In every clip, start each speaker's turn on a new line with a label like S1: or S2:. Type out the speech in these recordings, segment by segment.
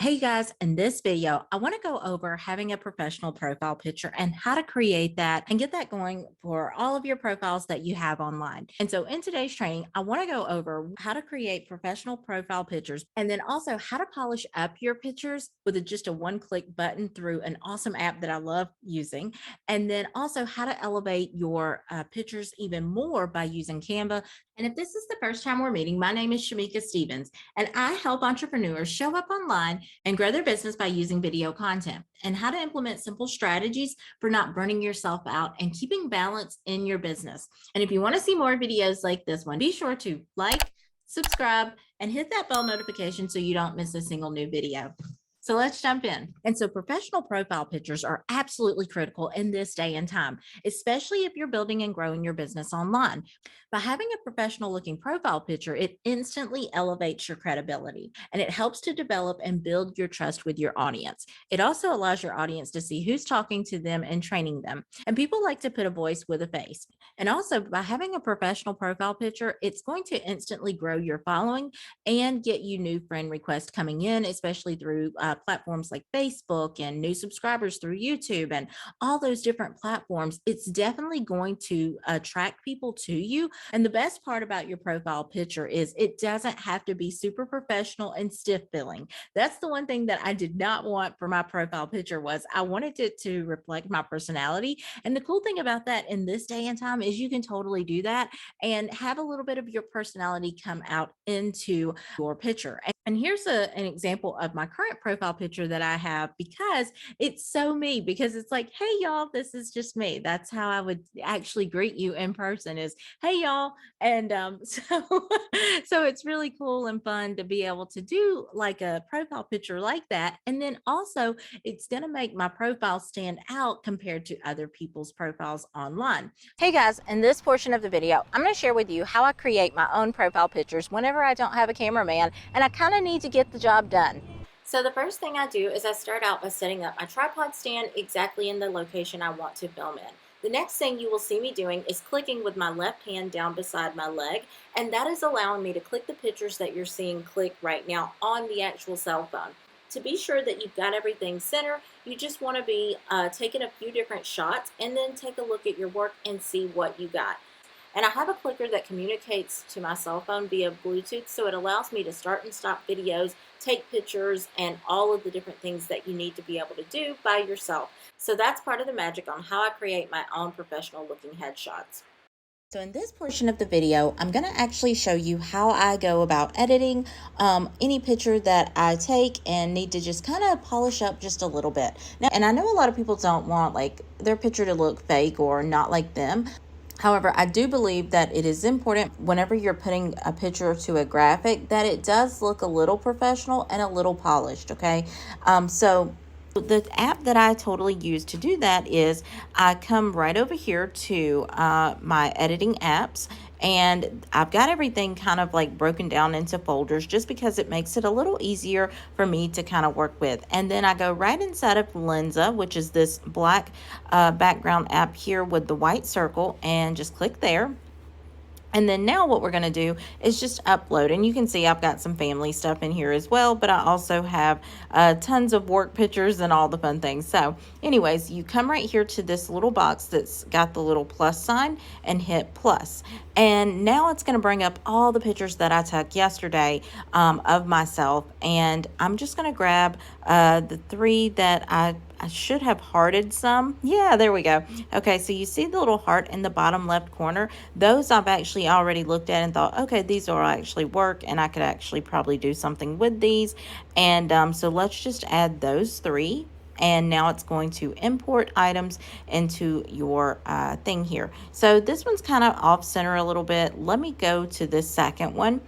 S1: Hey guys, in this video, I want to go over having a professional profile picture and how to create that and get that going for all of your profiles that you have online. And so in today's training, I want to go over how to create professional profile pictures and then also how to polish up your pictures with just a one-click button through an awesome app that I love using. And then also how to elevate your pictures even more by using Canva. And if this is the first time we're meeting, my name is Shamecca Stevens, and I help entrepreneurs show up online and grow their business by using video content, and how to implement simple strategies for not burning yourself out and keeping balance in your business. And if you want to see more videos like this one, be sure to like, subscribe, and hit that bell notification so you don't miss a single new video. So let's jump in. And so professional profile pictures are absolutely critical in this day and time, especially if you're building and growing your business online. By having a professional looking profile picture, it instantly elevates your credibility and it helps to develop and build your trust with your audience. It also allows your audience to see who's talking to them and training them. And people like to put a voice with a face. And also, by having a professional profile picture, it's going to instantly grow your following and get you new friend requests coming in, especially through platforms like Facebook and new subscribers through YouTube and all those different platforms. It's definitely going to attract people to you. And the best part about your profile picture is it doesn't have to be super professional and stiff feeling. That's the one thing that I did not want for my profile picture. Was I wanted it to reflect my personality. And the cool thing about that in this day and time is you can totally do that and have a little bit of your personality come out into your picture. And here's an example of my current profile picture that I have, because it's so me, because it's like, hey, y'all, this is just me. That's how I would actually greet you in person is, hey, y'all. And so it's really cool and fun to be able to do like a profile picture like that. And then also, it's going to make my profile stand out compared to other people's profiles online. Hey guys, in this portion of the video, I'm going to share with you how I create my own profile pictures whenever I don't have a cameraman and I kind of need to get the job done. So the first thing I do is I start out by setting up my tripod stand exactly in the location I want to film in. The next thing you will see me doing is clicking with my left hand down beside my leg, and that is allowing me to click the pictures that you're seeing click right now on the actual cell phone. To be sure that you've got everything center, you just want to be taking a few different shots and then take a look at your work and see what you got. And I have a clicker that communicates to my cell phone via Bluetooth, so it allows me to start and stop videos, take pictures, and all of the different things that you need to be able to do by yourself. So that's part of the magic on how I create my own professional looking headshots. So in this portion of the video, I'm going to actually show you how I go about editing any picture that I take and need to just kind of polish up just a little bit. Now, and I know a lot of people don't want like their picture to look fake or not like them. However, I do believe that it is important whenever you're putting a picture to a graphic that it does look a little professional and a little polished, okay? So the app that I totally use to do that is I come right over here to my editing apps, and I've got everything kind of like broken down into folders just because it makes it a little easier for me to kind of work with. And then I go right inside of Lensa, which is this black background app here with the white circle, and just click there. And then now what we're going to do is just upload. And you can see I've got some family stuff in here as well, but I also have tons of work pictures and all the fun things. So anyways, you come right here to this little box that's got the little plus sign and hit plus. And now it's going to bring up all the pictures that I took yesterday of myself. And I'm just going to grab the three that I should have hearted some. Yeah, there we go. Okay, so you see the little heart in the bottom left corner. Those I've actually already looked at and thought, okay, these will actually work and I could actually probably do something with these. And so let's just add those three. And now it's going to import items into your thing here. So this one's kind of off center a little bit. Let me go to this second one.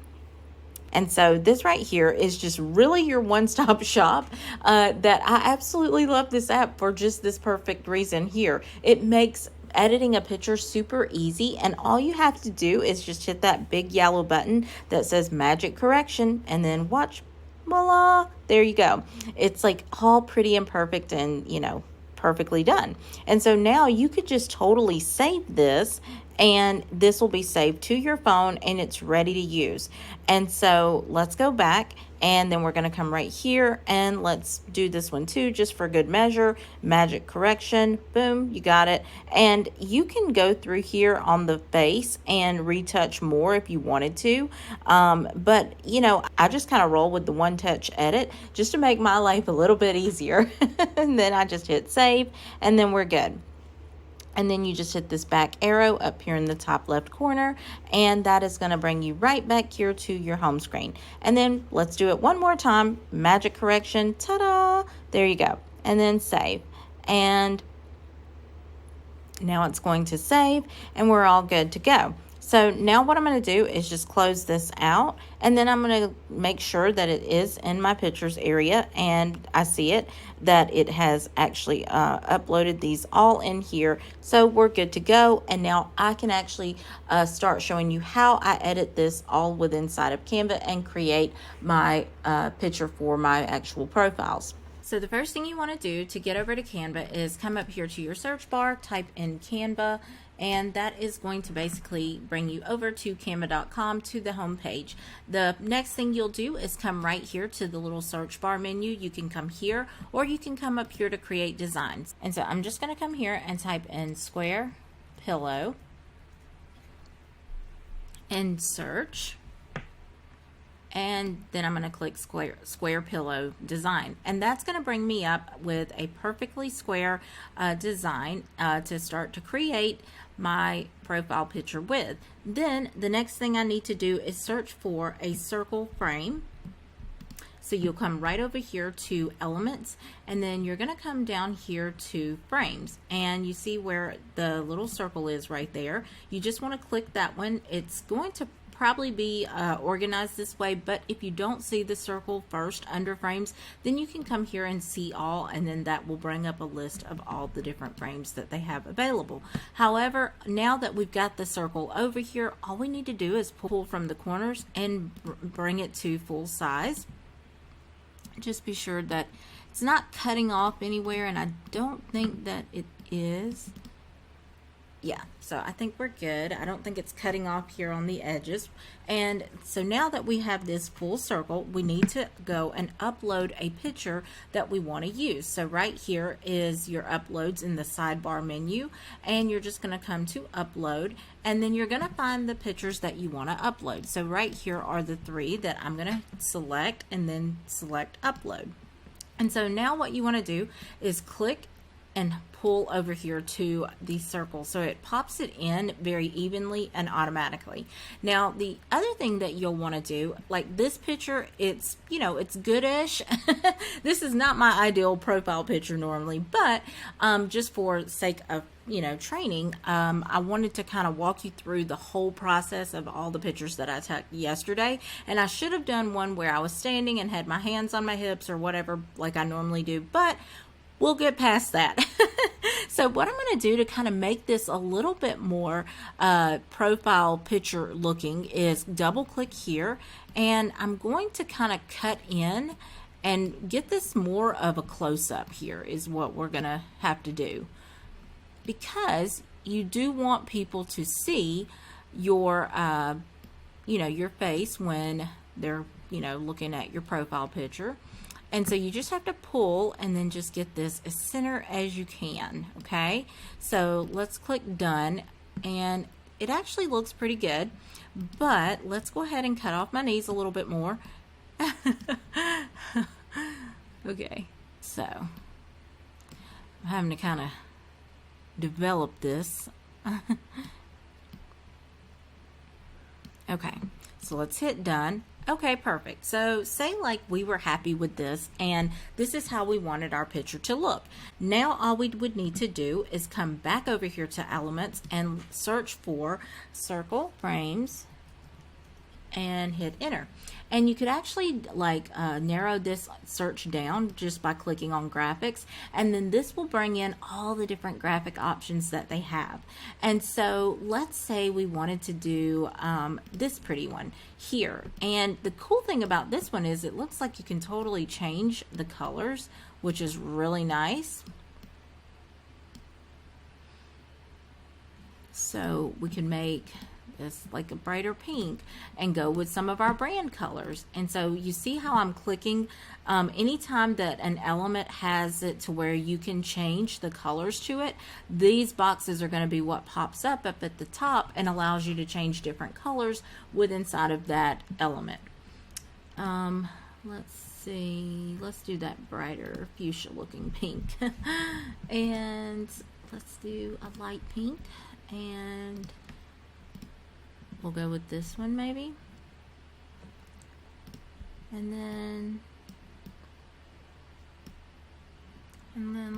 S1: And so this right here is just really your one-stop shop that I absolutely love this app for just this perfect reason here. It makes editing a picture super easy, and all you have to do is just hit that big yellow button that says magic correction and then watch, voila, there you go. It's like all pretty and perfect and, you know, perfectly done. And so now you could just totally save this and this will be saved to your phone and it's ready to use. And so let's go back, and then we're going to come right here and let's do this one too, just for good measure. Magic correction, boom, you got it. And you can go through here on the face and retouch more if you wanted to, but you know, I just kind of roll with the one touch edit just to make my life a little bit easier. And then I just hit save, and then we're good. And then you just hit this back arrow up here in the top left corner, and that is going to bring you right back here to your home screen. And then let's do it one more time. Magic correction, ta-da, there you go. And then save. And now it's going to save, and we're all good to go. So now what I'm going to do is just close this out, and then I'm going to make sure that it is in my pictures area, and I see it, that it has actually uploaded these all in here. So we're good to go, and now I can actually start showing you how I edit this all within inside of Canva and create my picture for my actual profiles. So the first thing you want to do to get over to Canva is come up here to your search bar, type in Canva, and that is going to basically bring you over to canva.com to the home page. The next thing you'll do is come right here to the little search bar menu. You can come here, or you can come up here to create designs. And so I'm just going to come here and type in square pillow and search. And then I'm going to click square pillow design, and that's going to bring me up with a perfectly square design to start to create my profile picture with. Then the next thing I need to do is search for a circle frame. So you'll come right over here to elements, and then you're going to come down here to frames, and you see where the little circle is right there. You just want to click that one. It's going to probably be organized this way, but if you don't see the circle first under frames, then you can come here and see all, and then that will bring up a list of all the different frames that they have available. However, now that we've got the circle over here, all we need to do is pull from the corners and bring it to full size. Just be sure that it's not cutting off anywhere, and I don't think that it is. Yeah, so I think we're good. I don't think it's cutting off here on the edges. And so now that we have this full circle, we need to go and upload a picture that we want to use. So right here is your uploads in the sidebar menu, and you're just going to come to upload, and then you're going to find the pictures that you want to upload. So right here are the three that I'm going to select, and then select upload. And so now what you want to do is click and pull over here to the circle, so it pops it in very evenly and automatically. Now the other thing that you'll want to do, like this picture, it's, you know, it's goodish. This is not my ideal profile picture normally, but just for sake of, you know, training, I wanted to kind of walk you through the whole process of all the pictures that I took yesterday. And I should have done one where I was standing and had my hands on my hips or whatever like I normally do, but we'll get past that. So what I'm going to do to kind of make this a little bit more profile picture looking is double click here, and I'm going to kind of cut in and get this more of a close-up here is what we're going to have to do, because you do want people to see your you know, your face when they're, you know, looking at your profile picture. And so you just have to pull and then just get this as center as you can, okay? So let's click done, and it actually looks pretty good, but let's go ahead and cut off my knees a little bit more. Okay, so I'm having to kind of develop this. Okay, so let's hit done. Okay, perfect. So say like we were happy with this, and this is how we wanted our picture to look. Now all we would need to do is come back over here to elements and search for circle frames and hit enter. And you could actually like narrow this search down just by clicking on graphics, and then this will bring in all the different graphic options that they have. And so let's say we wanted to do this pretty one here, and the cool thing about this one is it looks like you can totally change the colors, which is really nice. So we can make this like a brighter pink and go with some of our brand colors. And so you see how I'm clicking anytime that an element has it to where you can change the colors to it, these boxes are going to be what pops up at the top and allows you to change different colors with inside of that element. Let's see, let's do that brighter fuchsia looking pink. And let's do a light pink, and we'll go with this one maybe. And then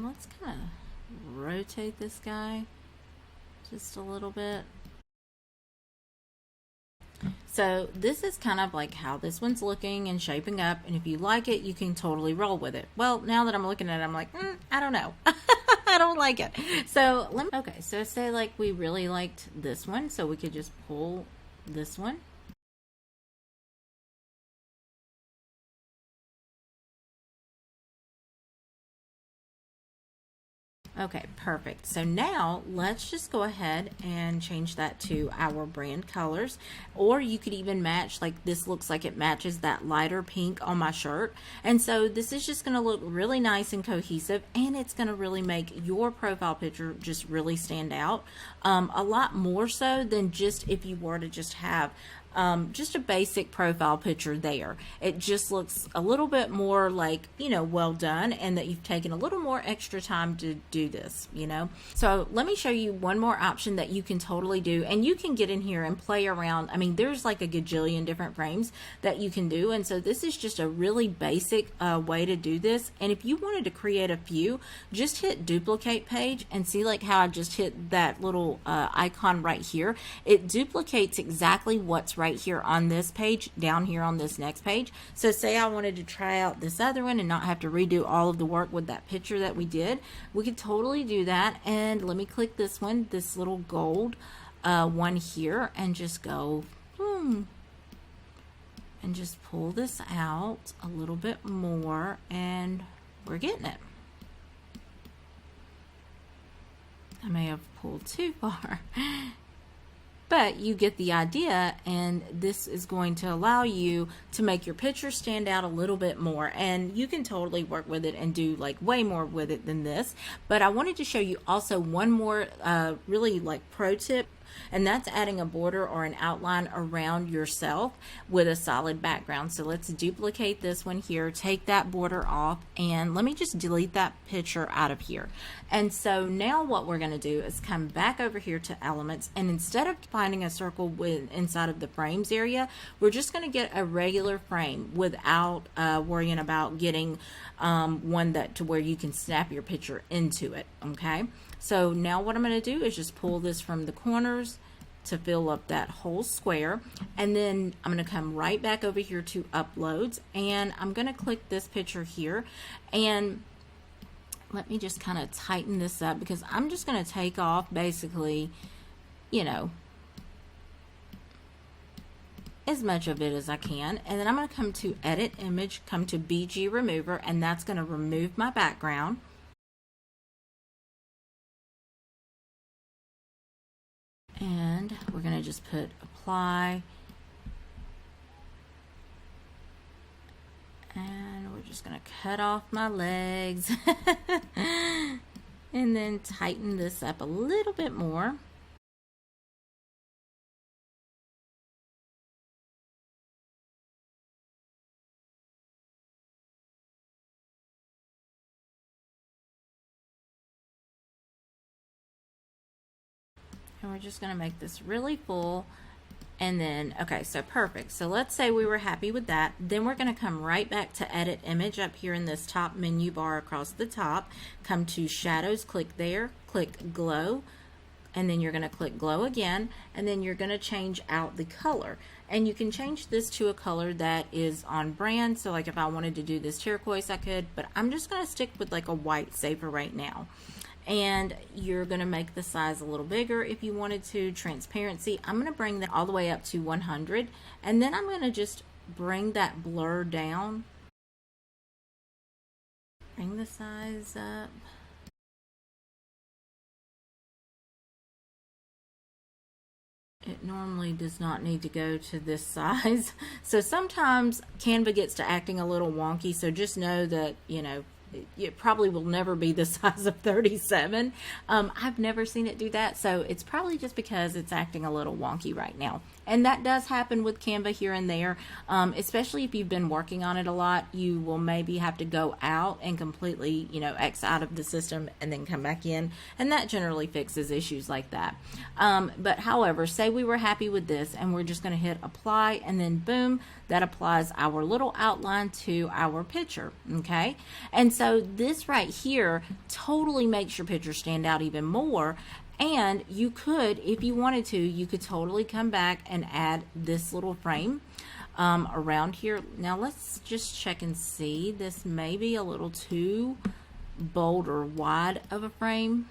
S1: let's kind of rotate this guy just a little bit. So this is kind of like how this one's looking and shaping up, and if you like it, you can totally roll with it. Well, now that I'm looking at it, I'm like, I don't know. I don't like it. So okay, so say like we really liked this one, so we could just pull this one. Okay, perfect. So now let's just go ahead and change that to our brand colors, or you could even match, like this looks like it matches that lighter pink on my shirt. And so this is just going to look really nice and cohesive, and it's going to really make your profile picture just really stand out a lot more so than just if you were to just have just a basic profile picture there. It just looks a little bit more like, you know, well done, and that you've taken a little more extra time to do this, you know. So let me show you one more option that you can totally do, and you can get in here and play around. I mean, there's like a gajillion different frames that you can do, and so this is just a really basic way to do this. And if you wanted to create a few, just hit duplicate page and see like how I just hit that little icon right here. It duplicates exactly what's right here on this page down here on this next page. So say I wanted to try out this other one and not have to redo all of the work with that picture that we did, we could totally do that. And let me click this one, this little gold one here, and just go and just pull this out a little bit more, and we're getting it. I may have pulled too far. But you get the idea, and this is going to allow you to make your picture stand out a little bit more, and you can totally work with it and do like way more with it than this. But I wanted to show you also one more really like pro tip, and that's adding a border or an outline around yourself with a solid background. So let's duplicate this one here, take that border off, and let me just delete that picture out of here. And so now what we're going to do is come back over here to elements, and instead of finding a circle with inside of the frames area, we're just going to get a regular frame without worrying about getting one that to where you can snap your picture into it. Okay, so now what I'm going to do is just pull this from the corners to fill up that whole square, and then I'm going to come right back over here to uploads, and I'm going to click this picture here, and let me just kind of tighten this up because I'm just going to take off basically, you know, as much of it as I can, and then I'm going to come to edit image, come to BG remover, and that's going to remove my background. And we're going to just put apply, and we're just going to cut off my legs and then tighten this up a little bit more. And we're just going to make this really full. And then, okay, so perfect. So let's say we were happy with that. Then we're going to come right back to edit image up here in this top menu bar across the top. Come to shadows, click there, click glow, and then you're going to click glow again, and then you're going to change out the color. And you can change this to a color that is on brand. So like if I wanted to do this turquoise, I could, but I'm just going to stick with like a white safer right now. And you're going to make the size a little bigger if you wanted to. Transparency, I'm going to bring that all the way up to 100, and then I'm going to just bring that blur down, bring the size up, It normally does not need to go to this size. So sometimes Canva gets to acting a little wonky. So just know that, it probably will never be the size of 37. I've never seen it do that. So it's probably just because it's acting a little wonky right now. And that does happen with Canva here and there, especially if you've been working on it a lot. You will maybe have to go out and completely, X out of the system and then come back in. And that generally fixes issues like that. But however, say we were happy with this and we're just going to hit apply, and then boom, that applies our little outline to our picture. Okay. And so this right here totally makes your picture stand out even more. And you could, if you wanted to, you could totally come back and add this little frame around here. Now let's just check and see. This may be a little too bold or wide of a frame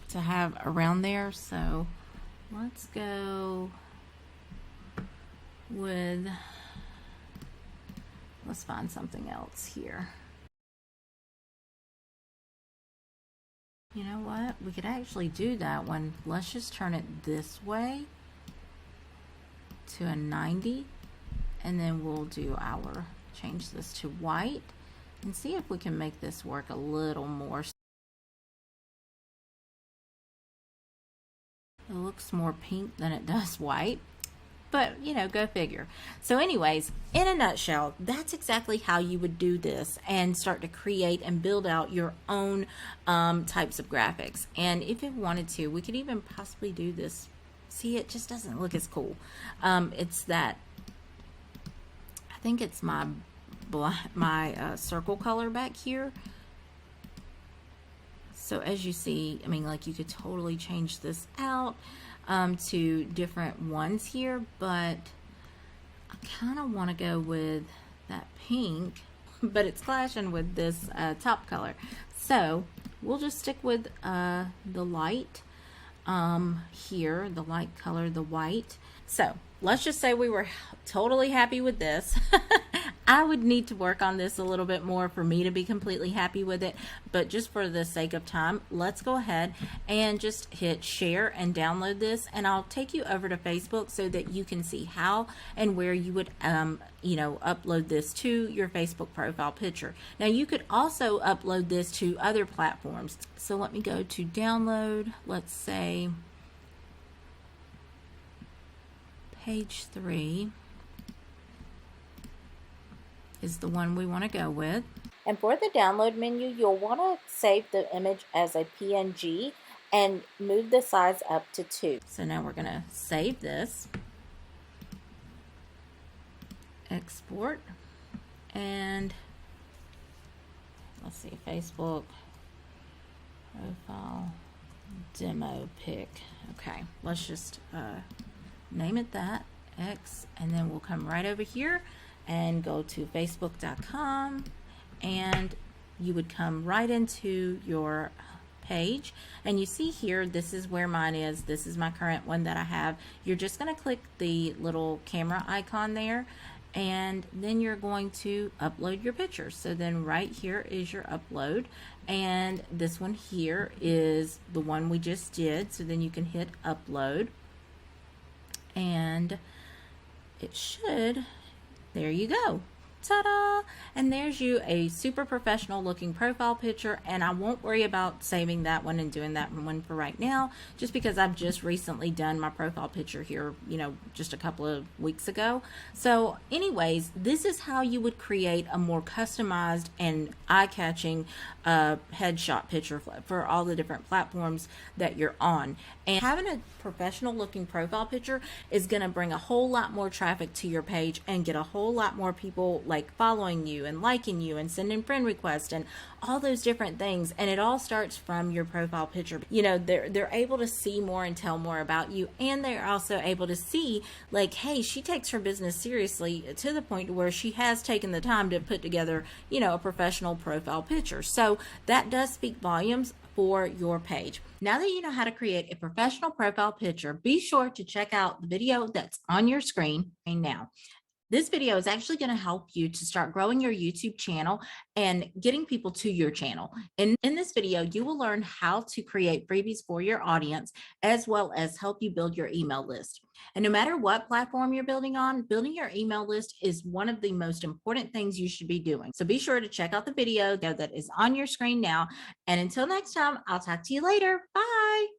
S1: to have around there. So let's go with, let's find something else here. You know what? We could actually do that one. Let's just turn it this way to a 90, and then we'll do change this to white and see if we can make this work a little more. It looks more pink than it does white. But, go figure. So anyways, in a nutshell, that's exactly how you would do this and start to create and build out your own types of graphics. And if it wanted to, we could even possibly do this. See, it just doesn't look as cool. It's that, I think it's my circle color back here. So as you see, I mean, like, you could totally change this out to different ones here, but I kind of want to go with that pink, but it's clashing with this top color. So we'll just stick with the light here, the light color, the white. So let's just say we were totally happy with this. I would need to work on this a little bit more for me to be completely happy with it, but just for the sake of time, let's go ahead and just hit share and download this, and I'll take you over to Facebook so that you can see how and where you would upload this to your Facebook profile picture. Now you could also upload this to other platforms. So let me go to download. Let's say page 3 is the one we want to go with. And for the download menu, you'll want to save the image as a PNG and move the size up to 2. So now we're going to save this, export, and let's see, Facebook profile demo pic. Okay, let's just name it that, X, and then we'll come right over here and go to facebook.com, and you would come right into your page, and you see here, this is where mine is. This is my current one that I have. You're just going to click the little camera icon there, and then you're going to upload your picture. So then right here is your upload, and this one here is the one we just did. So then you can hit upload, and it should, there you go. Ta-da! And there's you a super professional looking profile picture, and I won't worry about saving that one and doing that one for right now, just because I've just recently done my profile picture here, just a couple of weeks ago. So anyways, this is how you would create a more customized and eye-catching headshot picture for all the different platforms that you're on. And having a professional looking profile picture is going to bring a whole lot more traffic to your page and get a whole lot more people like following you and liking you and sending friend requests and all those different things. And it all starts from your profile picture. They're able to see more and tell more about you, and they're also able to see, like, hey, she takes her business seriously to the point where she has taken the time to put together, a professional profile picture. So that does speak volumes for your page. Now that you know how to create a professional profile picture, be sure to check out the video that's on your screen right now. This video is actually going to help you to start growing your YouTube channel and getting people to your channel. And in this video, you will learn how to create freebies for your audience, as well as help you build your email list. And no matter what platform you're building on, building your email list is one of the most important things you should be doing. So be sure to check out the video that is on your screen now. And until next time, I'll talk to you later. Bye.